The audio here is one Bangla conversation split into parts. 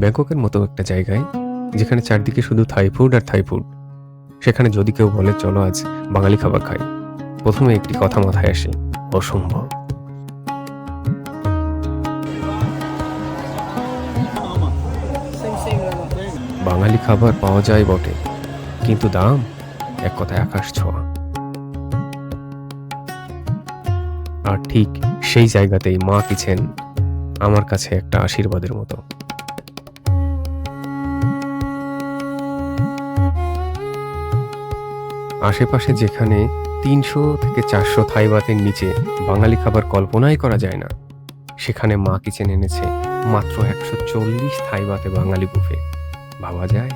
ব্যাংককের মতো একটা জায়গায় যেখানে চারদিকে শুধু থাই ফুড আর থাই ফুড, সেখানে যদি কেউ বলে চলো আজ বাঙালি খাবার খাই, প্রথমে একটি কথা মাথায় আসে, অসম্ভব। বাঙালি খাবার পাওয়া যায় বটে, কিন্তু দাম এক কথায় আকাশ ছোঁয়া। আর ঠিক সেই জায়গাতেই মা কিচেন আমার কাছে একটা আশীর্বাদের মতো। আশেপাশে যেখানে 300 থেকে 400 থাই ভাতের নিচে বাঙালি খাবার কল্পনাই করা যায় না, সেখানে মা কিচেন এনেছে মাত্র 140 থাই ভাতে বাঙালি বুফে। ভাবা যায়?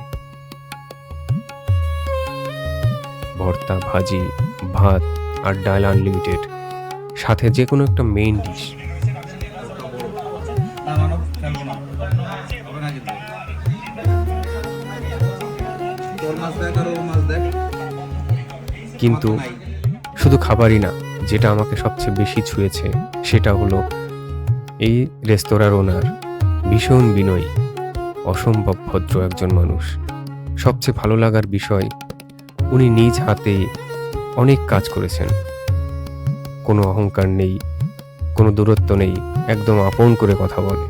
ভর্তা, ভাজি, ভাত আর ডাল আনলিমিটেড, সাথে যে কোনো একটা মেইন ডিশ। কিন্তু শুধু খাবারই না, যেটা আমাকে সবচেয়ে বেশি ছুঁয়েছে সেটা হলো এই রেস্তোরাঁর ওনার ভীষণ বিনয়ী, অসম্ভব ভদ্র একজন মানুষ। সবচেয়ে ভালো লাগার বিষয়, উনি নিজ হাতে অনেক কাজ করেছেন। কোনো অহংকার নেই, কোনো দূরত্ব নেই, একদম আপন করে কথা বলে।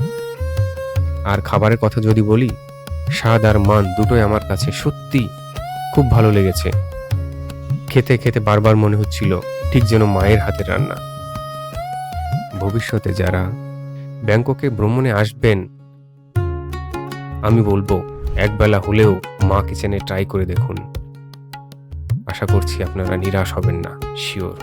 আর খাবারের কথা যদি বলি, স্বাদ আর মান দুটোই আমার কাছে সত্যি খুব ভালো লেগেছে। খেতে খেতে বারবার মনে হচ্ছিল ঠিক যেন মায়ের হাতের রান্না। ভবিষ্যতে যারা ব্যাংককে ভ্রমণে আসবেন, আমি বলবো একবেলা হলেও মা কিচেনে ট্রাই করে দেখুন। আশা করছি আপনারা নিরাশ হবেন না, শিওর।